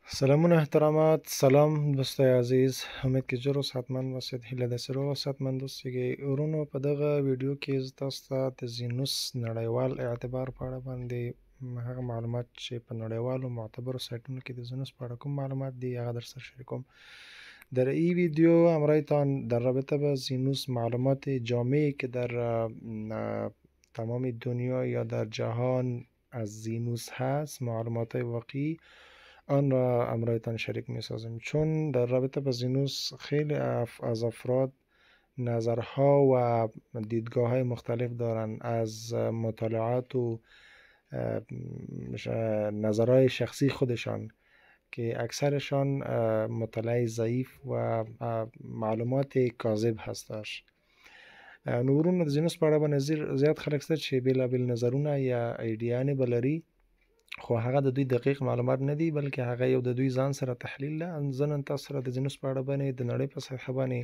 سلامونه احترامات سلام دوستای عزیز امید که جور و صحتمند باشید هیله د سرو و صحتمند اوسئ ورونو په دغه ویډیو کې زه تاسو ته د زینوس نړیوال اعتبار په اړه باندې هغه معلومات چې په نړیوالو معتبرو سایتونو کې د زینوس په اړه کوم معلومات دي هغه در سره شریکوم. در این ویدیو همراهتان در رابطه با زینوس معلومات جامعی که در تمام دنیا یا در جهان از زینوس هست معلومات واقعی آن را همراهتان شریک می سازیم، چون در رابطه با زینوس خیلی از افراد نظرها و دیدگاه های مختلف دارند، از مطالعات و نظرهای شخصی خودشان که اکثرشان مطالعه ضعیف و معلومات کاذب هستش. نورون د زینوس په اړه باندې زیات خلک شته چې بیلابیل نظرونه یا ایډیانې به لري، خو هغه د دوی دقیق معلومات نه دي بلکې هغه یو د دوی ځان سره تحلیل ده. زه نن تاسو سره د زینوس په اړه باندې د نړۍ په سطحه باندې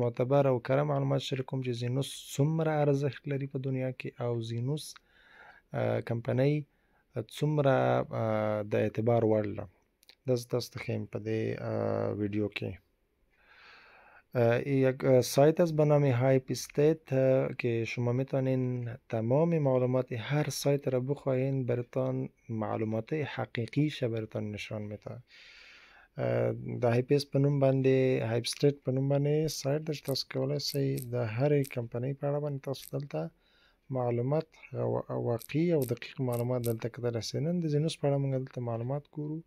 معتبر او کره معلومات شریکوم چې زینوس څومره ارزښت لري په دنیا کې او زینوس کمپنۍ څومره د اعتبار وړ ده. دا زه تاسو ته ښیم په دې ویډیو کې. یک سایت است به نام هایپ استیت که شما میتونین تمام معلومات هر سایت را بخواین براتان معلومات حقیقیش براتان نشان میده. د هایپ است په نوم باندې هایپ استیت په نوم باندې سایت د تاسو کولای شئ د هر کمپنۍ په اړه باندې تاسو دلته معلومات واقعي او دقیق معلومات دلته کتلی شئ. نن د زینوس په اړه موږ دلته معلومات ګورو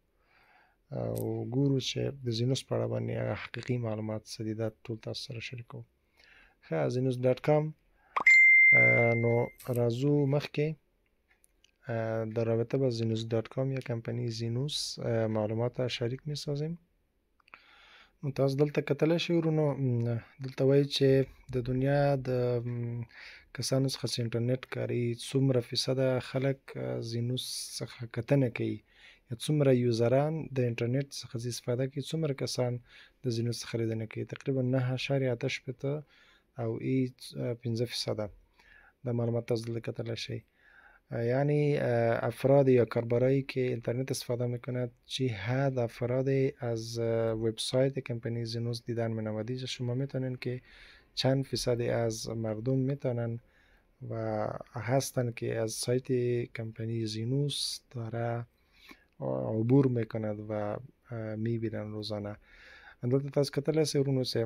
او ګورو چې د زینوس په اړه باندې حقیقي معلومات څه دي، دا ټول تاسو سره شریکوم. ښه زینوس ډاټ کام. نو راځو مخکې در رابطه با زینوس ډاټ کام یا کمپنی زینوس معلومات شریک می سازیم. نو تاسو دلته کتلی شئ ورونو، دلته وایي چې د دنیا د کسانو څخه چې انټرنیټ کاروي څومره فیصده خلک زینوس څخه کتنه کوي یا څومره یوزران د انټرنیټ څخه استفاده کوي، څومره کسان د زینوس څخه لیدنه کوي، تقریبا 9.8 او ای 15%. دا معلومات تاسو دلته کتلی شئ. یعنی افراد یا کاربرایی که اینترنت استفاده میکند چی حد افراد از وبسایت کمپانی زینوس دیدن مینوادی. شما میتونین که چند فیصدی از مردم میتونن و هستن که از سایت کمپانی زینوس داره عبور میکند و میبینن روزانه. دلته تاسو کتلی شئ ورونو چې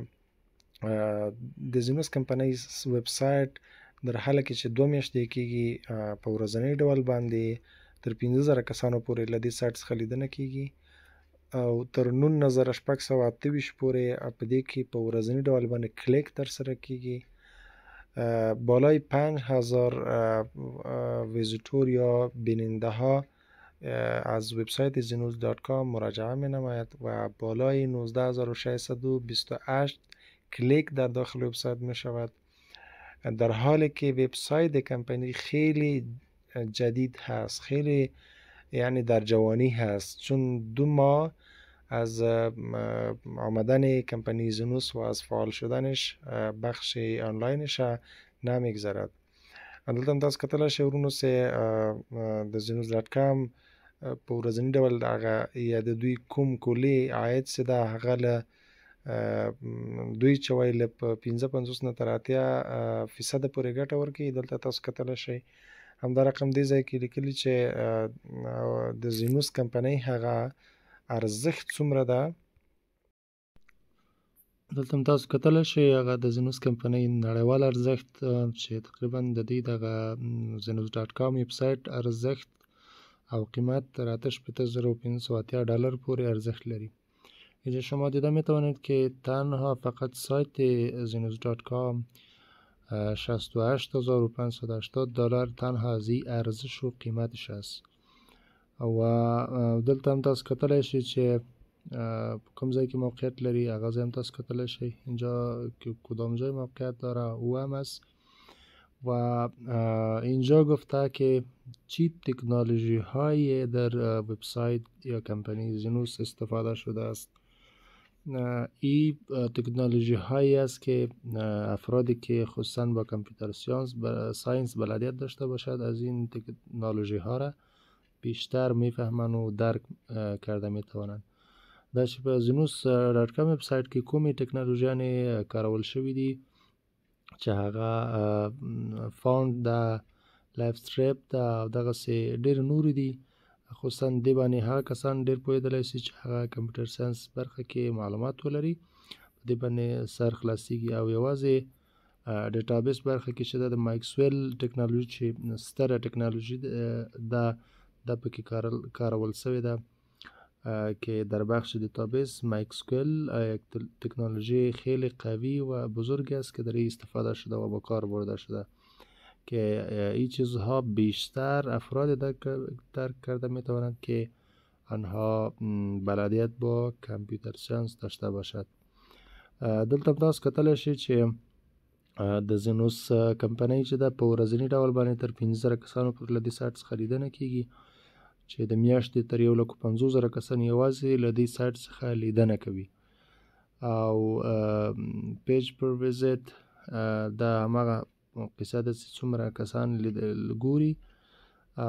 د زینوس کمپنۍ ویبسایټ در حاله کې چې 2 میاشتې کېږي په ورځنی ډول باندې تر 15,000 کسانو پورې له دې سایټ څخه لیدنه کېږي او تر 19,628 پورې په دې کې په ورځنی ډول باندې کلیک ترسره کېږي. بالای 5,000 ویزیتور یا بیننده ها از وبسایت زینوس دات کام مراجعه می نماید و بالای 19,628 کلیک در داخل وبسایت می شود، در حالی که وبسایت کمپانی خیلی جدید هست، خیلی یعنی در جوانی هست، چون 2 ماه از آمدن کمپانی زینوس و از فعال شدنش بخش آنلاینش نمیگذرد. دلته هم تاسو کتلی شئ ورونو چې د زینوس ډاټ کام په ورځني ډول هغه یا د دوی کوم کلي عاید چې ده هغه له دوی چې وایي له 55 نه تر 80% پورې ګټه ورکوي. دلته تاسو کتلی شئ همدا رقم دې ځای کې لیکلي چې د زینوس کمپنۍ هغه ارزښت څومره ده. دلته هم تاسو کتلی شئ هغه د زینوس کمپنۍ نړیوال ارزښت چې تقریبا د دې دغه زینوس ډاټ کام ویبسایت ارزښت او قیمت در 8,580 دلار پورې ارزښت لري. اینجا شما دیده میتوانید که تنها فقط سایت زینوس دات کام 68,580 دلار تنها از این ارزش و قیمتش است و دلته هم تاسو کتلی شئ چې کوم ځای کې موقعیت لري هغه ځای هم تاسو کتلی شئ. اینجا که کدام جای موقعیت داره او هم است و اینجا گفته که چی تکنولوژی های در وبسایت یا کمپانی زینوس استفاده شده است. این تکنولوژی هایی است که افرادی که خصوصا با کامپیوتر ساینس بلدیت داشته باشد از این تکنولوژی ها را بیشتر میفهمن و درک کرده میتوانند. دا چې په زینوس ډاټ کام ویب سایټ کې کومې ټکنالوژیانې کارول شوي دي چې هغه فاونډ دا، لایف ستریپ دا او دغسې ډېر نورې دي. خصوصا دې باندې هغه کسان ډېر پوهېدلی شي چې هغه کمپیوټر ساینس برخه کې معلومات ولري، په دې باندې سر خلاصېږي. او یوازې ډیټابیس برخه کې چې د مایکسویل ټکنالوژي چې ستره ټکنالوژي ده دا پکې کارول شوې ده که در بخش دیتابیس مایکسکوئل یک تکنولوژی خیلی قوی و بزرگ است که در این استفاده شده و با کار برده شده که این چیزها بیشتر افراد درک کرده می توانند که آنها بلدیت با کامپیوتر ساینس داشته باشد. دلته تاسو کتلی شئ چې د زینوس کمپنۍ چې ده په ورځني ډول باندې تر 15,000 کسانو پورې له دې سایټ څخه لیدنه کیږي، چې د میاشتې تر 150,000 کسان یوازې له دې سایټ څخه لیدنه کوي. او پیج پر ویزیټ دا هماغه قصه ده چې څومره کسان ګوري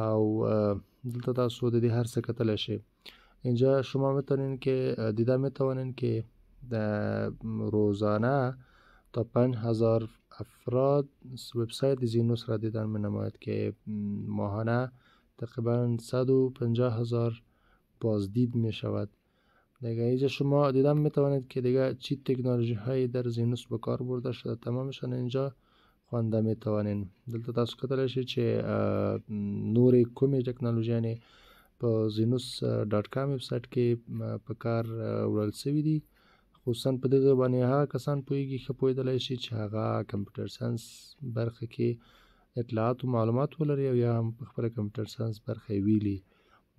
او دلته تاسو د دې هر څه کتلی شئ. اینجا شما میتونین که دیده میتوانین که روزانه تا 5,000 افراد وبسایت زینوس را دیدن می نماید که ماهانه تقریبا 150,000 بازدید می شود. دیگه اینجا شما دیدن می توانید که دیگه چی تکنولوژی هایی در زینوس به کار برده شده تمامشان اینجا خوانده می توانین. دلته تاسو کتلی شئ چې نورې کومې ټکنالوژیانې په زینوس ډاټ کام ویب سایټ کې په کار وړل شوي دي. خصوصا په دغه باندې هغه کسان پوهېږي ښه پوهېدلی شي چې هغه کمپیوټر ساینس برخه کې اطلاعات و معلومات ولري او یا هم په خپله کمپیوټر ساینس برخه یې ویلي.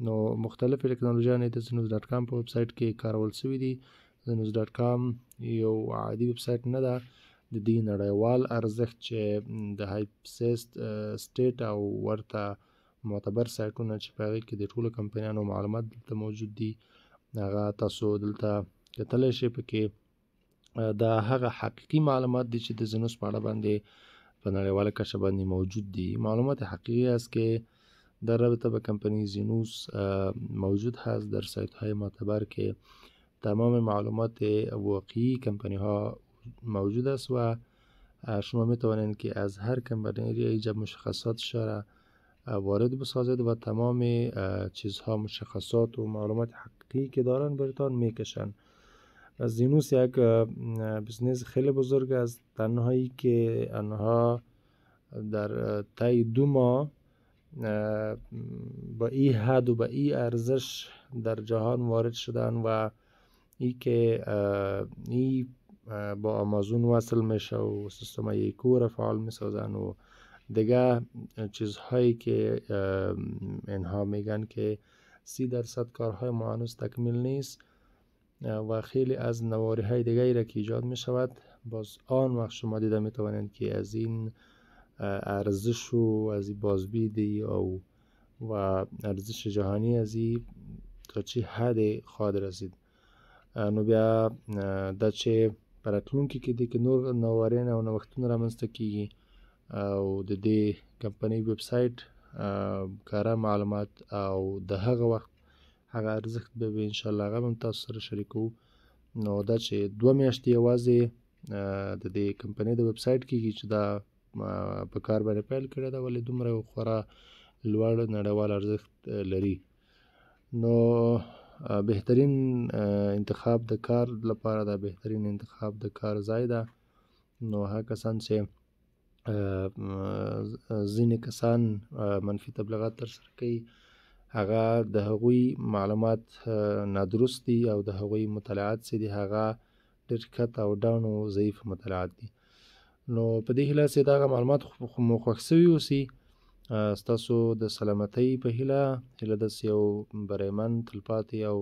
نو مختلفې ټکنالوژیانې د زینوس ډاټ کام په ویب سایټ کې کارول شوي دي. زینوس ډاټ کام یو عادي ویب سایټ نه ده، د دې نړیوال ارزښت چې د هایپسیسټ سټیټ او ورته معتبر سایټونه چې په هغې کې د ټولو کمپنیانو معلومات دلته موجود دي هغه تاسو دلته کتلی شئ. پکې دا هغه حقیقي معلومات دي چې د زینوس په اړه باندې په نړیواله کچه باندې موجود دي. معلومات حقیقی است که در رابطه به کمپانی زینوس موجود هست در سایت های معتبر که تمام معلومات واقعی کمپانی ها موجود است و شما می توانید که از هر کمپانی اینجا مشخصاتش را وارد بسازید و تمام چیزها مشخصات و معلومات حقیقی که دارن براتون میکشن. زینوس یک بزنس خیلی بزرگ است، تنهایی که آنها در طی 2 ماه با این حد و با این ارزش در جهان وارد شدن و ای که ای با آمازون وصل میشه و سیستم ایکو را فعال میسازن و دیگه چیزهایی که اینها میگن که 30% کارهای ما هنوز تکمیل نیست و خیلی از نواری های دیگری را که ایجاد می شود، باز آن وقت شما دیده می توانید که از این ارزش و از این بازبیدی و ارزش جهانی از این تا چه حد خواهد رسید. نو بیا دا چې په راتلونکي کې دې کې نور نوارین او نوښتونه رامنځته کیږي او د دې کمپنۍ ویب سایټ کاره معلومات او د هغه وخت هغه ارزښت به وي انشاءالله هغه به هم تاسو سره شریکوو. نو دا چې 2 میاشتې یوازې د دې کمپنۍ د ویب سایټ کېږي چې دا په کار باندې پیل کړی ده، ولې دومره خورا لوړ نړیوال ارزښت لري. نو بهترین انتخاب د کار لپاره دا بهترین انتخاب د کار ځای ده. نو هغه کسان چې ځینې کسان منفي تبلیغات ترسره کوي هغه د هغوی معلومات نادرست دي او د هغوی مطالعات چې دي هغه ډېر ښکته او ډاون او ضعیف مطالعات دي. نو په دې هیله چې دغه معلومات مو خوښ شوي اوسي. ستاسو د سلامتۍ په هیله داسې یو بریمن تلپاتې او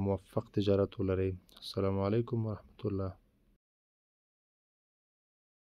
موفق تجارت ولرئ. السلام علیکم ورحمة الله.